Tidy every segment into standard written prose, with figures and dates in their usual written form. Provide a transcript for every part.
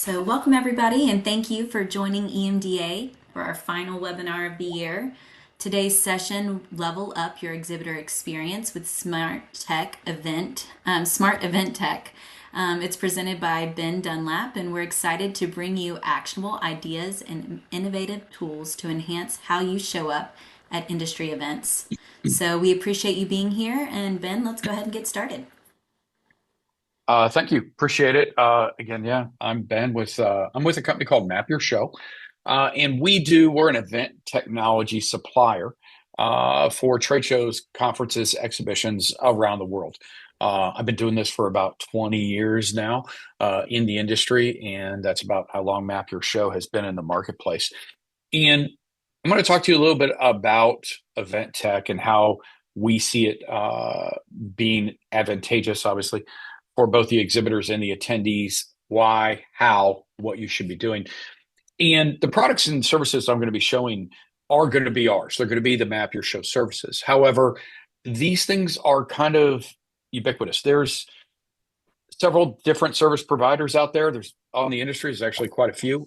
So, welcome everybody, and thank you for joining EMDA for our final webinar of the year. Today's session, Level Up Your Exhibitor Experience with Smart Event Tech. It's presented by Ben Dunlap, and we're excited to bring you actionable ideas and innovative tools to enhance how you show up at industry events. So, we appreciate you being here, and Ben, let's go ahead and get started. Thank you. Appreciate it. Again, yeah, I'm Ben I'm with a company called Map Your Show. And we're an event technology supplier for trade shows, conferences, exhibitions around the world. I've been doing this for about 20 years now in the industry, and that's about how long Map Your Show has been in the marketplace. And I'm going to talk to you a little bit about event tech and how we see it being advantageous, obviously, for both the exhibitors and the attendees, why, how, what you should be doing. And the products and services I'm going to be showing are going to be ours. They're going to be the Map Your Show services. However, these things are kind of ubiquitous. There's several different service providers out there. There's on the industry, there's actually quite a few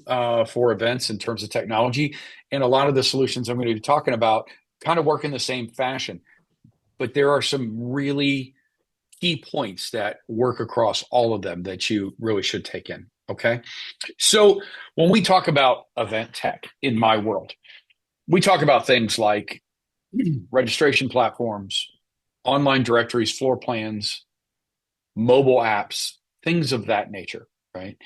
for events in terms of technology. And a lot of the solutions I'm going to be talking about kind of work in the same fashion. But there are some really key points that work across all of them that you really should take in. Okay. So when we talk about event tech in my world, we talk about things like registration platforms, online directories, floor plans, mobile apps, things of that nature. Right.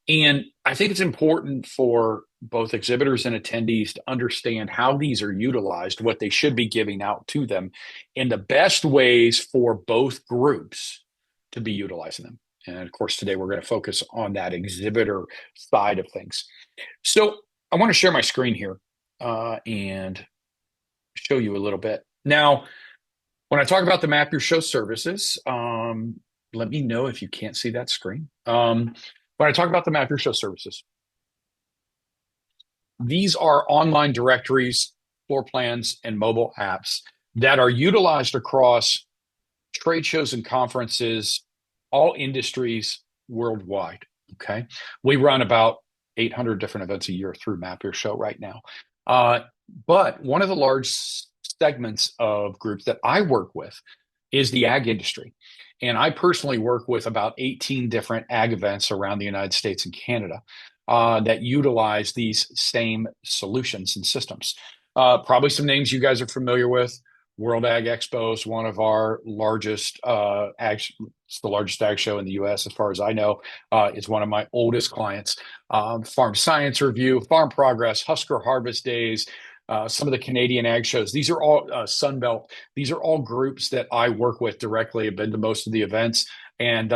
And I think it's important for both exhibitors and attendees to understand how these are utilized, what they should be giving out to them, and the best ways for both groups to be utilizing them. And of course, today we're going to focus on that exhibitor side of things. So I want to share my screen here and show you a little bit. Now, when I talk about the Map Your Show services, let me know if you can't see that screen. When I talk about the Map Your Show services, these are online directories, floor plans, and mobile apps that are utilized across trade shows and conferences, all industries worldwide. Okay. We run about 800 different events a year through Map Your Show right now. But one of the large segments of groups that I work with is the ag industry. And I personally work with about 18 different ag events around the United States and Canada that utilize these same solutions and systems. Probably some names you guys are familiar with. World Ag Expo is one of our largest it's the largest ag show in the U.S. as far as I know. It's one of my oldest clients. Farm Science Review, Farm Progress, Husker Harvest Days, some of the Canadian ag shows. These are all Sunbelt. These are all groups that I work with directly. I've been to most of the events, and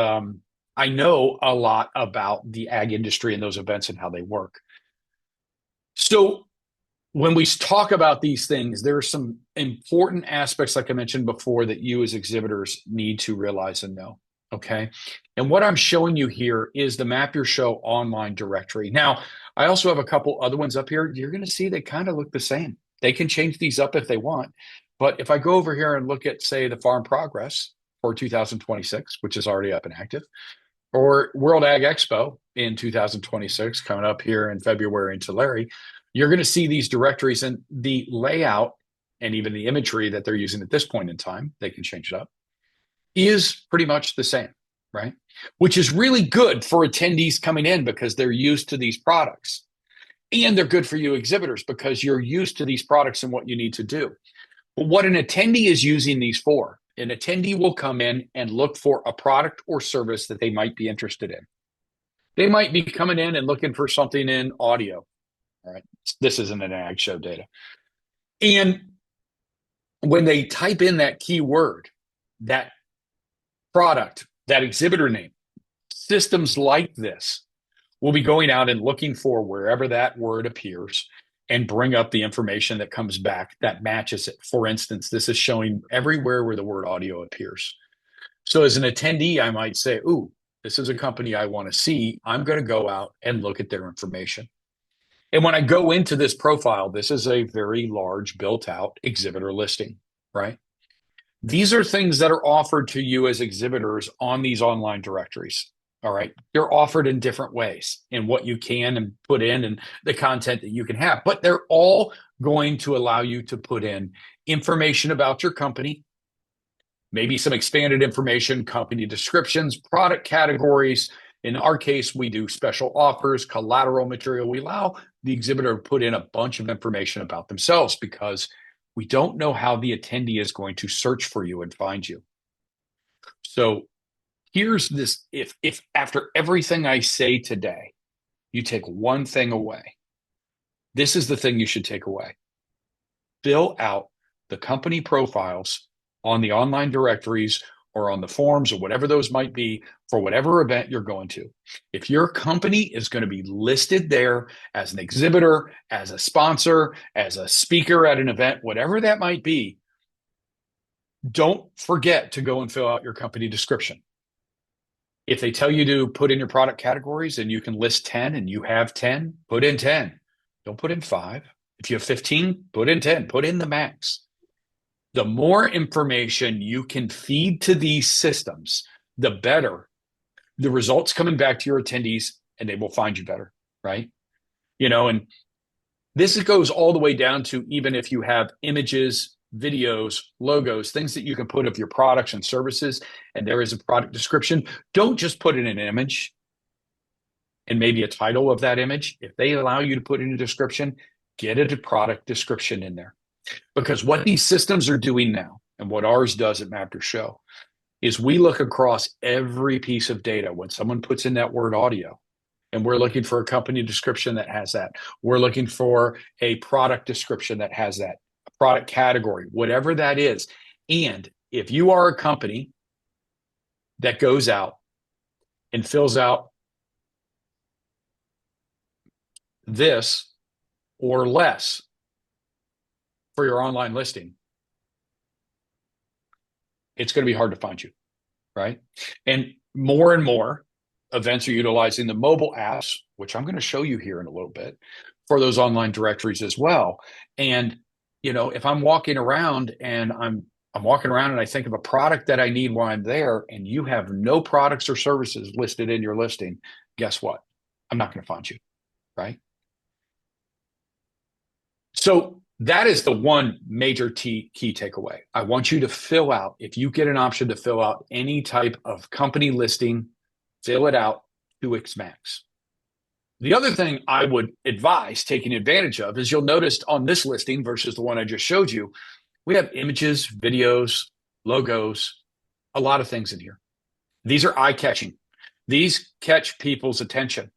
I know a lot about the ag industry and those events and how they work. So when we talk about these things, there are some important aspects, like I mentioned before, that you as exhibitors need to realize and know. Okay. And what I'm showing you here is the Map Your Show online directory. Now, I also have a couple other ones up here. You're going to see they kind of look the same. They can change these up if they want. But if I go over here and look at, say, the Farm Progress for 2026, which is already up and active, or World Ag Expo in 2026, coming up here in February in Tulare, you're going to see these directories and the layout and even the imagery that they're using at this point in time, they can change it up, is pretty much the same, right? Which is really good for attendees coming in because they're used to these products. And they're good for you exhibitors because you're used to these products and what you need to do. But what an attendee is using these for, an attendee will come in and look for a product or service that they might be interested in. They might be coming in and looking for something in audio. All right. This isn't an ag show data. And when they type in that keyword, that product, that exhibitor name, systems like this will be going out and looking for wherever that word appears and bring up the information that comes back that matches it. For instance, this is showing everywhere where the word audio appears. So as an attendee, I might say, ooh, this is a company I want to see. I'm going to go out and look at their information. And when I go into this profile, this is a very large built out exhibitor listing, right? These are things that are offered to you as exhibitors on these online directories. All right. They're offered in different ways in what you can and put in and the content that you can have, but they're all going to allow you to put in information about your company, maybe some expanded information, company descriptions, product categories. In our case, we do special offers, collateral material. We allow the exhibitor to put in a bunch of information about themselves because we don't know how the attendee is going to search for you and find you. So here's this, if after everything I say today, you take one thing away, this is the thing you should take away. Fill out the company profiles on the online directories or on the forums or whatever those might be for whatever event you're going to. If your company is going to be listed there as an exhibitor, as a sponsor, as a speaker at an event, whatever that might be, don't forget to go and fill out your company description. If they tell you to put in your product categories and you can list 10 and you have 10, put in 10. Don't put in 5. If you have 15, put in 10. Put in the max. The more information you can feed to these systems, the better the results coming back to your attendees, and they will find you better, right? And this goes all the way down to even if you have images, videos, logos, things that you can put of your products and services, and there is a product description. Don't just put in an image and maybe a title of that image. If they allow you to put in a description, get a product description in there. Because what these systems are doing now, and what ours does at Map Your Show, is we look across every piece of data when someone puts in that word audio. And we're looking for a company description that has that. We're looking for a product description that has that, a product category, whatever that is. And if you are a company that goes out and fills out this or less for your online listing, it's going to be hard to find you, right? And more events are utilizing the mobile apps, which I'm going to show you here in a little bit, for those online directories as well. And if I'm walking around and I'm walking around and I think of a product that I need while I'm there, and you have no products or services listed in your listing, guess what? I'm not going to find you, right? So that is the one major key takeaway. I want you to fill out, if you get an option to fill out any type of company listing, fill it out to its max. The other thing I would advise taking advantage of is you'll notice on this listing versus the one I just showed you, we have images, videos, logos, a lot of things in here. These are eye-catching. These catch people's attention.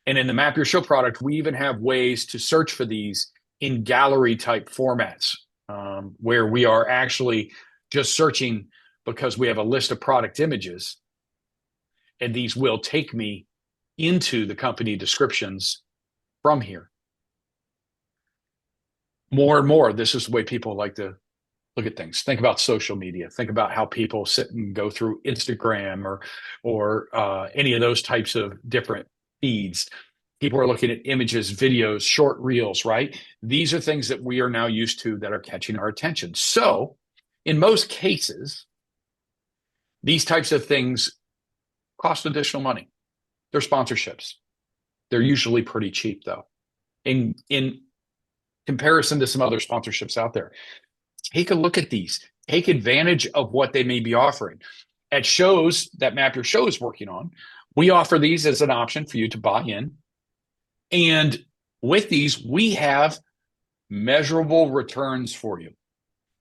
And in the Map Your Show product, we even have ways to search for these in gallery type formats, where we are actually just searching because we have a list of product images, and these will take me into the company descriptions from here. More and more, this is the way people like to look at things. Think about social media. Think about how people sit and go through Instagram or any of those types of different feeds. People are looking at images, videos, short reels, right? These are things that we are now used to that are catching our attention. So in most cases, these types of things cost additional money. They're sponsorships. They're usually pretty cheap, though, in comparison to some other sponsorships out there. Take a look at these. Take advantage of what they may be offering. At shows that Map Your Show is working on, we offer these as an option for you to buy in. And with these, we have measurable returns for you.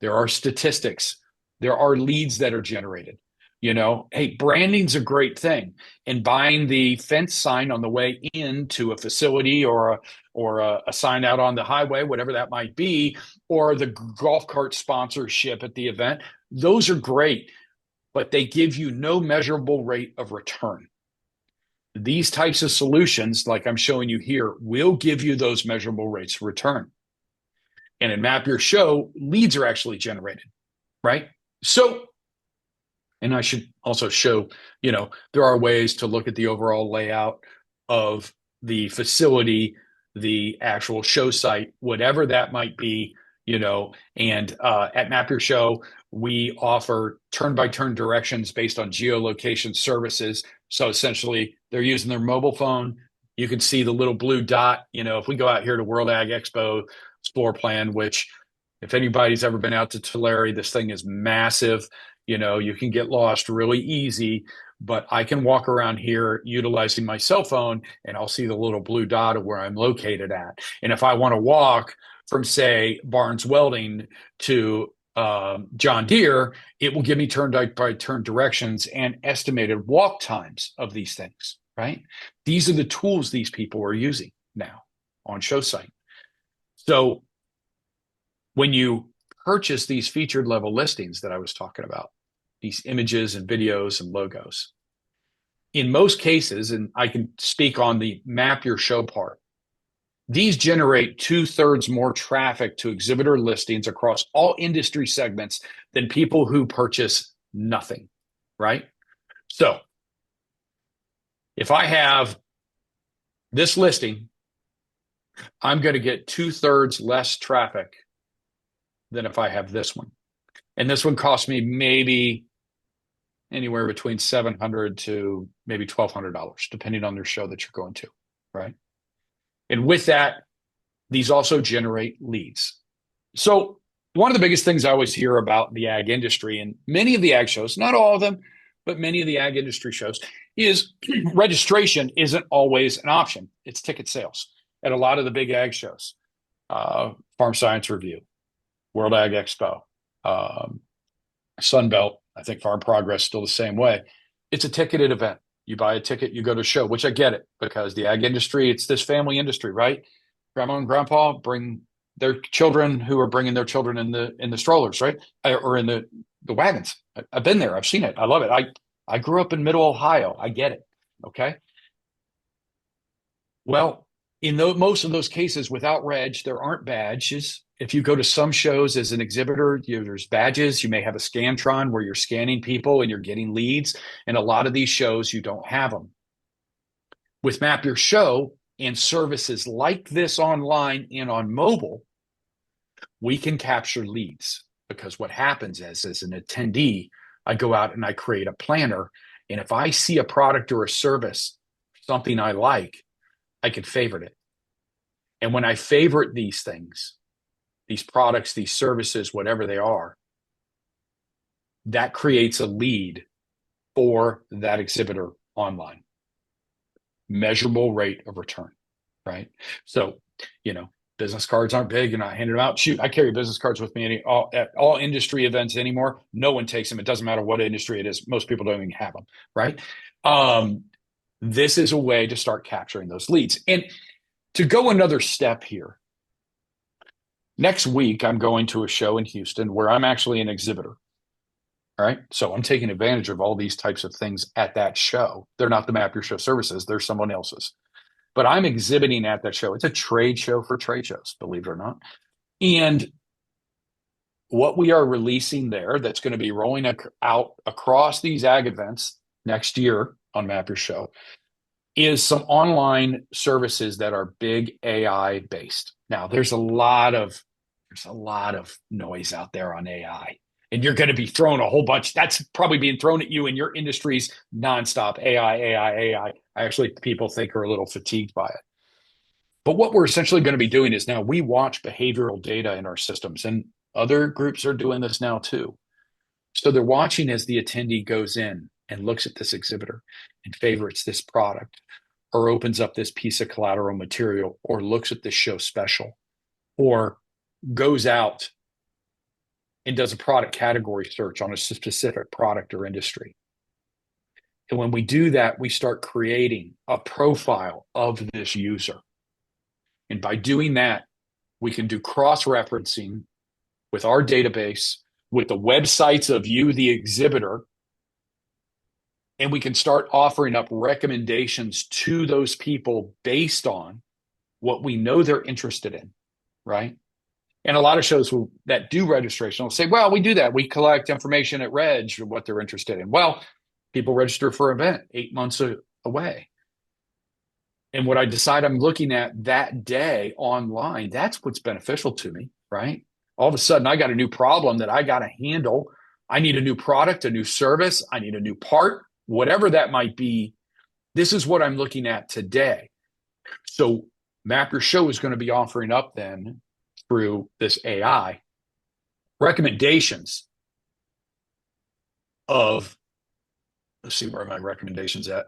There are statistics. There are leads that are generated. Hey, branding's a great thing. And buying the fence sign on the way into a facility or a sign out on the highway, whatever that might be, or the golf cart sponsorship at the event, those are great, but they give you no measurable rate of return. These types of solutions, like I'm showing you here, will give you those measurable rates of return. And in Map Your Show, leads are actually generated, right? So, and I should also show, there are ways to look at the overall layout of the facility, the actual show site, whatever that might be. And at Map Your Show, we offer turn-by-turn directions based on geolocation services. So essentially, they're using their mobile phone. You can see the little blue dot. If we go out here to World Ag Expo floor plan, which if anybody's ever been out to Tulare, this thing is massive. You can get lost really easy, but I can walk around here utilizing my cell phone and I'll see the little blue dot of where I'm located at. And if I want to walk from, say, Barnes Welding to John Deere, it will give me turn-by-turn directions and estimated walk times of these things, right? These are the tools these people are using now on show site. So when you purchase these featured level listings that I was talking about, these images and videos and logos, in most cases, and I can speak on the Map Your Show part, these generate 2/3 more traffic to exhibitor listings across all industry segments than people who purchase nothing, right? So if I have this listing, I'm going to get 2/3 less traffic than if I have this one. And this one costs me maybe anywhere between $700 to maybe $1,200, depending on their show that you're going to, right? And with that, these also generate leads. So one of the biggest things I always hear about the ag industry and many of the ag shows, not all of them, but many of the ag industry shows, is registration isn't always an option. It's ticket sales at a lot of the big ag shows. Farm Science Review, World Ag Expo, Sunbelt, I think Farm Progress still the same way. It's a ticketed event. You buy a ticket, you go to a show, which I get it because the ag industry, it's this family industry, right? Grandma and grandpa bring their children who are bringing their children in the strollers, right? Or in the wagons. I've been there. I've seen it. I love it. I grew up in middle Ohio. I get it. Okay. Well, in most of those cases, without reg, there aren't badges. If you go to some shows as an exhibitor, there's badges. You may have a Scantron where you're scanning people and you're getting leads. And a lot of these shows, you don't have them. With Map Your Show and services like this online and on mobile, we can capture leads because what happens is, as an attendee, I go out and I create a planner. And if I see a product or a service, something I like, I can favorite it. And when I favorite these things, these products, these services, whatever they are, that creates a lead for that exhibitor online. Measurable rate of return, right? So, business cards aren't big. You're not handing them out. Shoot, I carry business cards with me at all industry events anymore. No one takes them. It doesn't matter what industry it is. Most people don't even have them, right? This is a way to start capturing those leads. And to go another step here, next week, I'm going to a show in Houston where I'm actually an exhibitor. All right. So I'm taking advantage of all these types of things at that show. They're not the Map Your Show services, they're someone else's. But I'm exhibiting at that show. It's a trade show for trade shows, believe it or not. And what we are releasing there that's going to be rolling out across these ag events next year on Map Your Show is some online services that are big AI based. Now, there's a lot of noise out there on AI. And you're going to be thrown a whole bunch. That's probably being thrown at you in your industries nonstop. AI. Actually, people think are a little fatigued by it. But what we're essentially going to be doing is now we watch behavioral data in our systems, and other groups are doing this now too. So they're watching as the attendee goes in and looks at this exhibitor and favorites this product or opens up this piece of collateral material or looks at this show special or goes out and does a product category search on a specific product or industry. And when we do that, we start creating a profile of this user. And by doing that, we can do cross-referencing with our database, with the websites of you, the exhibitor, and we can start offering up recommendations to those people based on what we know they're interested in, right? And a lot of shows that do registration will say, well, we do that. We collect information at Reg or what they're interested in. Well, people register for an event 8 months away. And what I decide I'm looking at that day online, that's what's beneficial to me, right? All of a sudden, I got a new problem that I got to handle. I need a new product, a new service. I need a new part, whatever that might be. This is what I'm looking at today. So Map Your Show is going to be offering up then through this AI recommendations of, let's see where my recommendations at.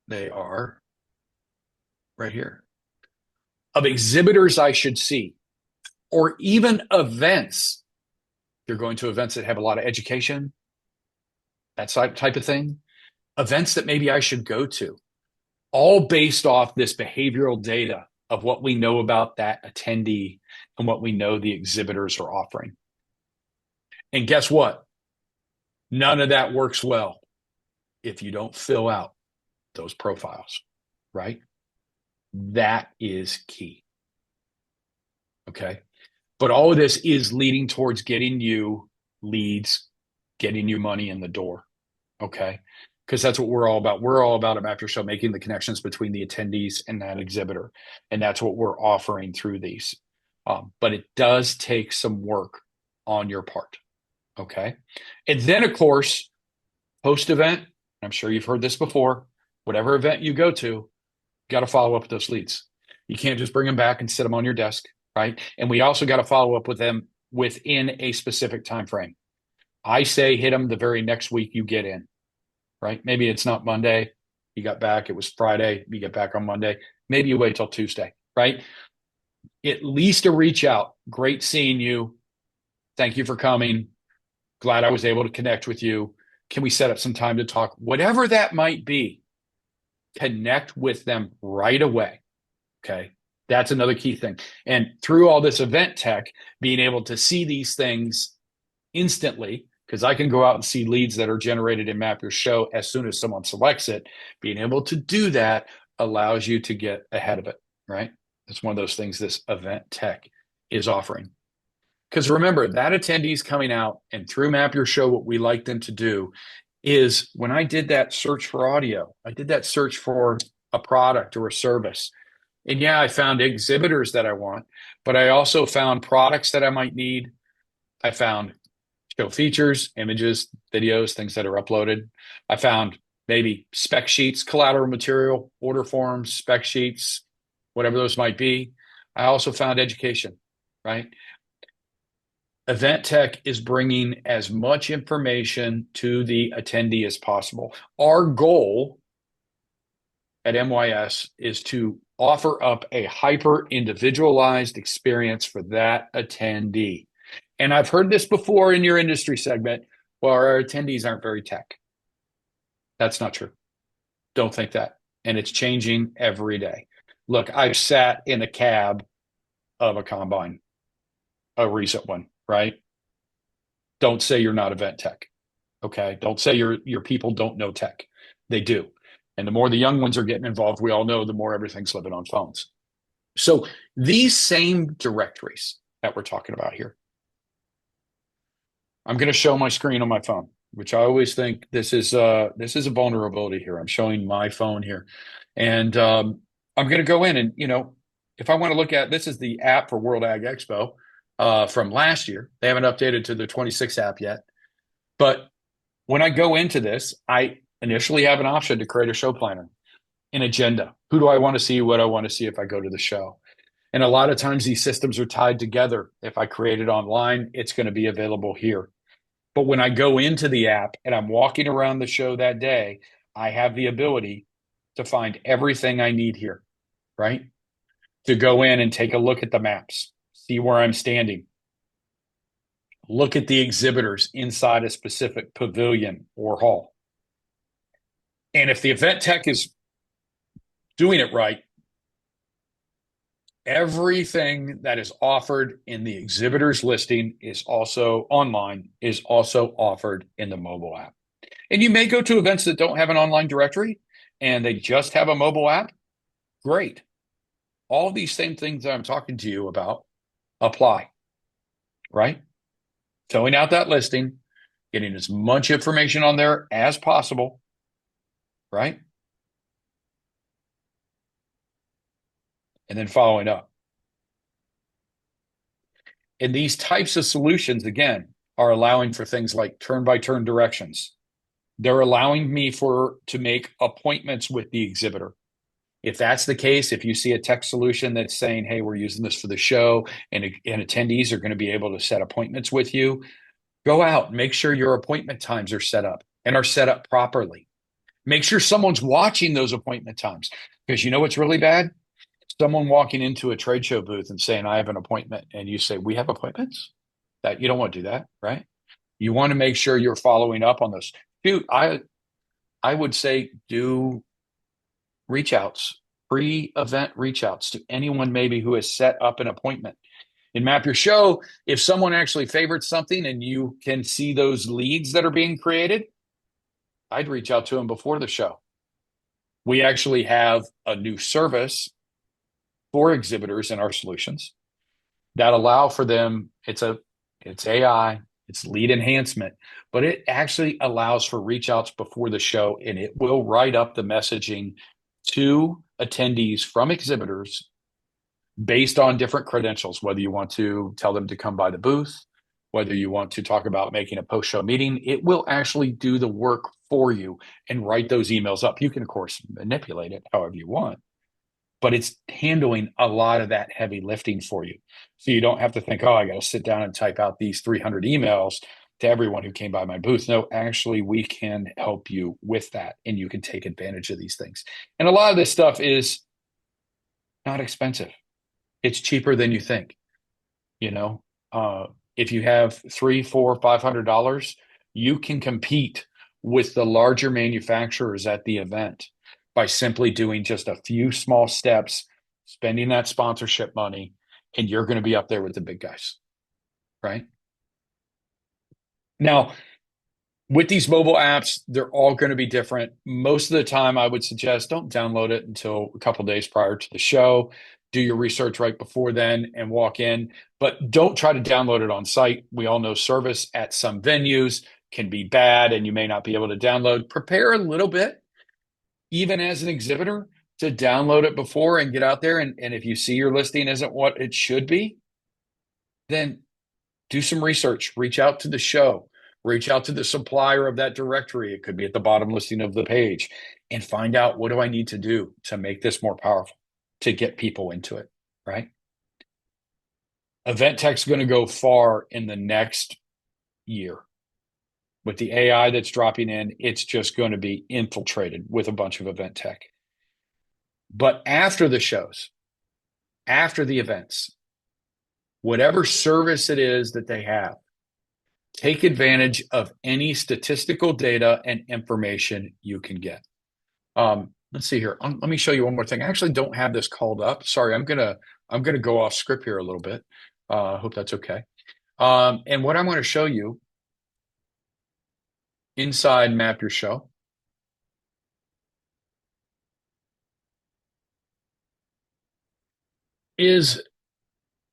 They are right here, of exhibitors I should see, or even events. You're going to events that have a lot of education, that type of thing, events that maybe I should go to, all based off this behavioral data of what we know about that attendee and what we know the exhibitors are offering. And guess what? None of that works well if you don't fill out those profiles, right? That is key. Okay. But all of this is leading towards getting you leads, getting you money in the door. Okay. Because that's what we're all about. We're all about at Map Your Show, making the connections between the attendees and that exhibitor. And that's what we're offering through these. But it does take some work on your part. Okay. And then, of course, post event, I'm sure you've heard this before, whatever event you go to, you got to follow up with those leads. You can't just bring them back and sit them on your desk, right? And we also got to follow up with them within a specific time frame. I say hit them the very next week you get in, right? Maybe it's not Monday. You got back. It was Friday. You get back on Monday. Maybe you wait till Tuesday, right? At least a reach out. Great seeing you. Thank you for coming. Glad I was able to connect with you. Can we set up some time to talk? Whatever that might be, connect with them right away. Okay. That's another key thing. And through all this event tech, being able to see these things instantly, because I can go out and see leads that are generated in Map Your Show as soon as someone selects it. Being able to do that allows you to get ahead of it, right? That's one of those things this event tech is offering. Because remember, that attendee's coming out, and through Map Your Show, what we like them to do is when I did that search for audio, I did that search for a product or a service. And yeah, I found exhibitors that I want, but I also found products that I might need. I found show features, images, videos, things that are uploaded. I found maybe spec sheets, collateral material, order forms, spec sheets, whatever those might be. I also found education, right? Event tech is bringing as much information to the attendee as possible. Our goal at MYS is to offer up a hyper individualized experience for that attendee. And I've heard this before in your industry segment. Well, our attendees aren't very tech. That's not true. Don't think that. And it's changing every day. Look, I've sat in a cab of a combine, a recent one, right? Don't say you're not event tech. Okay. Don't say your people don't know tech. They do. And the more the young ones are getting involved, we all know the more everything's living on phones. So these same directories that we're talking about here, I'm going to show my screen on my phone, which I always think this is a vulnerability here. I'm showing my phone here, and I'm going to go in and if I want to look at this is the app for World Ag Expo from last year. They haven't updated to the 26 app yet, but when I go into this, I initially have an option to create a show planner, an agenda. Who do I want to see? What I want to see if I go to the show. And a lot of times these systems are tied together. If I create it online, it's going to be available here. But when I go into the app and I'm walking around the show that day, I have the ability to find everything I need here, right? To go in and take a look at the maps, see where I'm standing, look at the exhibitors inside a specific pavilion or hall. And if the event tech is doing it right, everything that is offered in the exhibitor's listing is also online, is also offered in the mobile app. And you may go to events that don't have an online directory and they just have a mobile app. Great. All of these same things that I'm talking to you about apply, right? Filling out that listing, getting as much information on there as possible, right? And then following up. And these types of solutions, again, are allowing for things like turn-by-turn directions. They're allowing me to make appointments with the exhibitor. If that's the case, if you see a tech solution that's saying, hey, we're using this for the show and attendees are going to be able to set appointments with you, go out, make sure your appointment times are set up and are set up properly. Make sure someone's watching those appointment times because you know what's really bad? Someone walking into a trade show booth and saying, I have an appointment, and you say, we have appointments? That you don't want to do that, right? You want to make sure you're following up on those. Dude, I would say do reach outs, pre-event reach outs to anyone maybe who has set up an appointment. In Map Your Show, if someone actually favorites something and you can see those leads that are being created, I'd reach out to them before the show. We actually have a new service for exhibitors in our solutions that allow for them. It's AI, it's lead enhancement, but it actually allows for reach outs before the show, and it will write up the messaging to attendees from exhibitors based on different credentials, whether you want to tell them to come by the booth, whether you want to talk about making a post-show meeting. It will actually do the work for you and write those emails up. You can, of course, manipulate it however you want, but it's handling a lot of that heavy lifting for you. So you don't have to think, oh, I got to sit down and type out these 300 emails to everyone who came by my booth. No, actually, we can help you with that, and you can take advantage of these things. And a lot of this stuff is not expensive. It's cheaper than you think. You know, if you have $300, $400, $500, you can compete with the larger manufacturers at the event by simply doing just a few small steps, spending that sponsorship money, and you're going to be up there with the big guys, right? Now, with these mobile apps, they're all going to be different. Most of the time, I would suggest don't download it until a couple days prior to the show. Do your research right before then and walk in, but don't try to download it on site. We all know service at some venues can be bad and you may not be able to download. Prepare a little bit, even as an exhibitor, to download it before and get out there. And if you see your listing isn't what it should be, then do some research, reach out to the show, reach out to the supplier of that directory. It could be at the bottom listing of the page, and find out, what do I need to do to make this more powerful, to get people into it, right? Event tech's going to go far in the next year. With the AI that's dropping in, it's just going to be infiltrated with a bunch of event tech. But after the shows, after the events, whatever service it is that they have, take advantage of any statistical data and information you can get. Let's see here. Let me show you one more thing. I actually don't have this called up. Sorry, I'm gonna go off script here a little bit. I hope that's okay. And what I'm going to show you inside Map Your Show is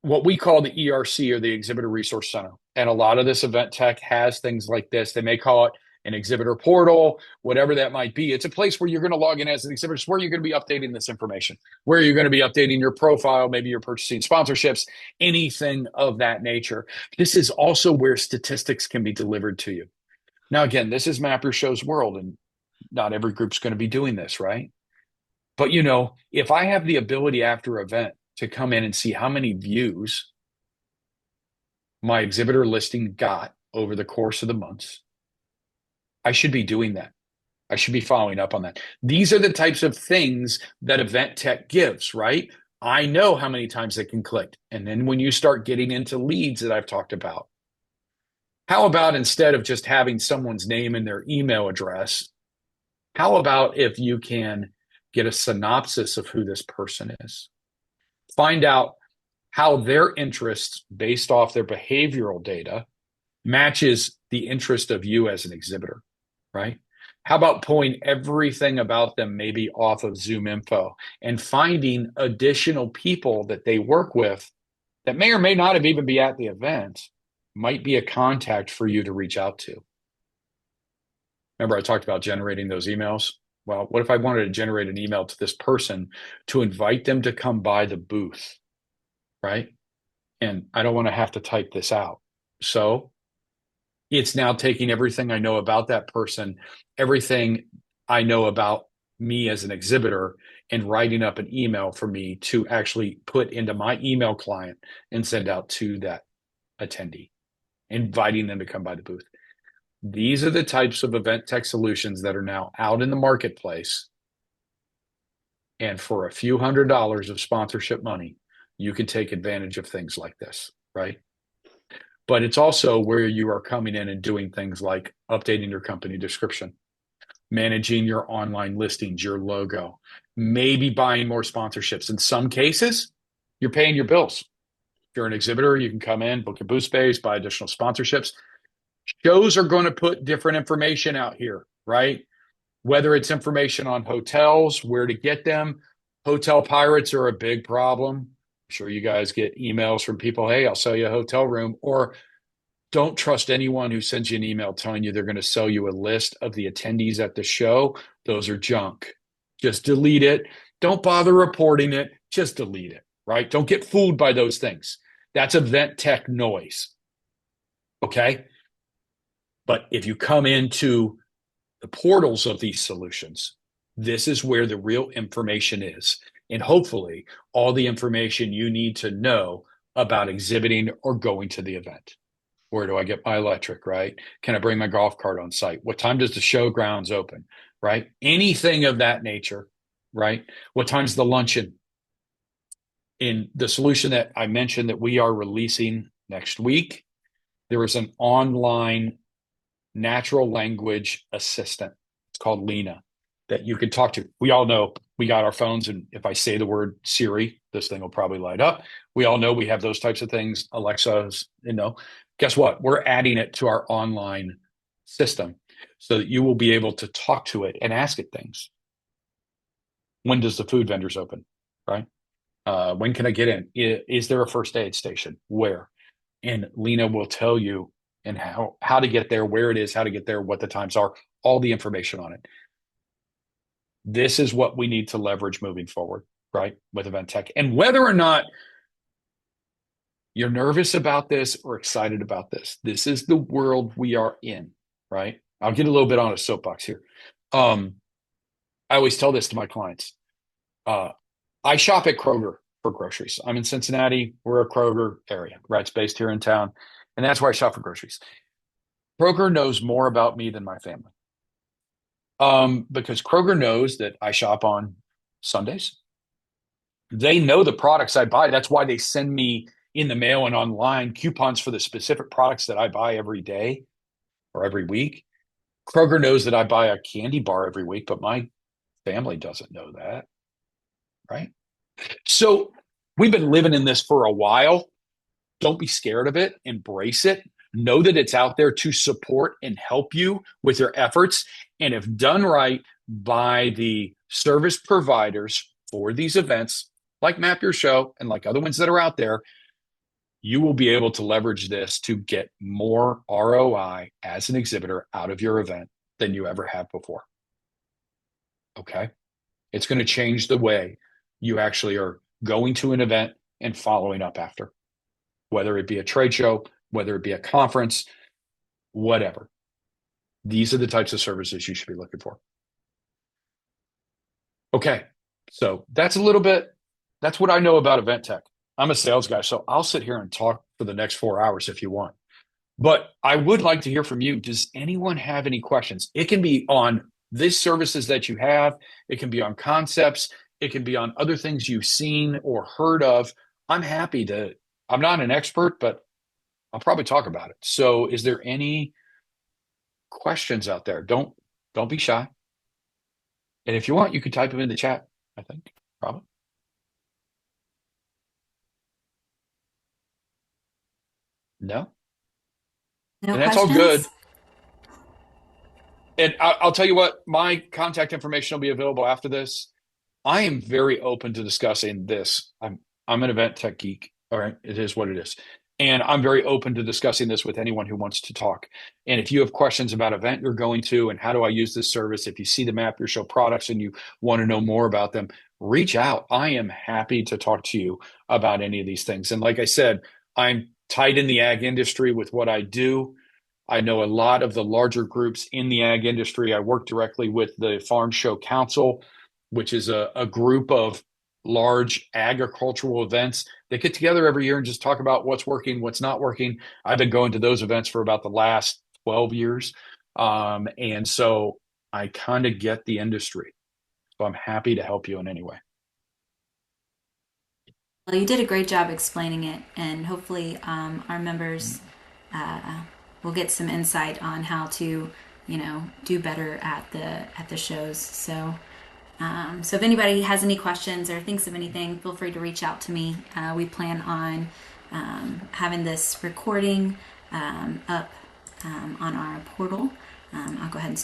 what we call the ERC, or the Exhibitor Resource Center. And a lot of this event tech has things like this. They may call it an exhibitor portal, whatever that might be. It's a place where you're going to log in as an exhibitor. It's where you're going to be updating this information, where you're going to be updating your profile. Maybe you're purchasing sponsorships, anything of that nature. This is also where statistics can be delivered to you. Now, again, this is Map Your Show's world, and not every group's going to be doing this, right? But, if I have the ability after an event to come in and see how many views my exhibitor listing got over the course of the months, I should be doing that. I should be following up on that. These are the types of things that event tech gives, right? I know how many times they can click. And then when you start getting into leads that I've talked about, how about instead of just having someone's name and their email address, how about if you can get a synopsis of who this person is? Find out how their interests, based off their behavioral data, matches the interest of you as an exhibitor, right? How about pulling everything about them maybe off of Zoom info and finding additional people that they work with that may or may not have even be at the event, might be a contact for you to reach out to. Remember, I talked about generating those emails? Well, what if I wanted to generate an email to this person to invite them to come by the booth, right? and I don't want to have to type this out. So it's now taking everything I know about that person, everything I know about me as an exhibitor, and writing up an email for me to actually put into my email client and send out to that attendee, inviting them to come by the booth. These are the types of event tech solutions that are now out in the marketplace. And for a few $100s of sponsorship money, you can take advantage of things like this, right? But it's also where you are coming in and doing things like updating your company description, managing your online listings, your logo, maybe buying more sponsorships. In some cases, you're paying your bills. If you're an exhibitor, you can come in, book a booth space, buy additional sponsorships. Shows are going to put different information out here, right? Whether it's information on hotels, where to get them. Hotel pirates are a big problem. I'm sure you guys get emails from people, hey, I'll sell you a hotel room. Or don't trust anyone who sends you an email telling you they're going to sell you a list of the attendees at the show. Those are junk. Just delete it. Don't bother reporting it. Just delete it, right? Don't get fooled by those things. That's event tech noise. Okay. But if you come into the portals of these solutions, this is where the real information is. And hopefully, all the information you need to know about exhibiting or going to the event. Where do I get my electric, right? Can I bring my golf cart on site? What time does the show grounds open, right? Anything of that nature, right? What time's the luncheon? In the solution that I mentioned that we are releasing next week, there is an online natural language assistant. It's called Lena that you can talk to. We all know we got our phones, and if I say the word Siri, this thing will probably light up. We all know we have those types of things. Alexa's, guess what? We're adding it to our online system so that you will be able to talk to it and ask it things. When does the food vendors open? Right? When can I get in? Is there a first aid station? Where? And Lena will tell you and how to get there, where it is, how to get there, what the times are, all the information on it. This is what we need to leverage moving forward, right? With event tech. And whether or not you're nervous about this or excited about this is the world we are in, right? I'll get a little bit on a soapbox here. I always tell this to my clients. I shop at Kroger for groceries. I'm in Cincinnati. We're a Kroger area, right? It's based here in town. And that's where I shop for groceries. Kroger knows more about me than my family. Because Kroger knows that I shop on Sundays. They know the products I buy. That's why they send me in the mail and online coupons for the specific products that I buy every day or every week. Kroger knows that I buy a candy bar every week, but my family doesn't know that, right? So we've been living in this for a while. Don't be scared of it. Embrace it. Know that it's out there to support and help you with your efforts. And if done right by the service providers for these events, like Map Your Show and like other ones that are out there, you will be able to leverage this to get more ROI as an exhibitor out of your event than you ever have before. Okay. It's going to change the way you actually are going to an event and following up after, whether it be a trade show, whether it be a conference, whatever. These are the types of services you should be looking for. Okay. So that's a little bit, that's what I know about event tech. I'm a sales guy, so I'll sit here and talk for the next 4 hours if you want. But I would like to hear from you. Does anyone have any questions? It can be on these services that you have. It can be on concepts. It can be on other things you've seen or heard of. I'm not an expert, but I'll probably talk about it. So is there any questions out there? Don't be shy. And if you want, you can type them in the chat, I think, probably. No? No And that's all good. questions? And I'll tell you what, my contact information will be available after this. I am very open to discussing this. I'm an event tech geek. All right, it is what it is. And I'm very open to discussing this with anyone who wants to talk. And if you have questions about event you're going to and how do I use this service, if you see the Map Your Show products and you want to know more about them, reach out. I am happy to talk to you about any of these things. And like I said, I'm tight in the ag industry with what I do. I know a lot of the larger groups in the ag industry. I work directly with the Farm Show Council, which is a group of large agricultural events. They get together every year and just talk about what's working, what's not working. I've been going to those events for about the last 12 years. And so I kind of get the industry. So I'm happy to help you in any way. Well, you did a great job explaining it, and hopefully, our members will get some insight on how to, do better at the shows. So if anybody has any questions or thinks of anything, feel free to reach out to me. We plan on having this recording up on our portal. I'll go ahead and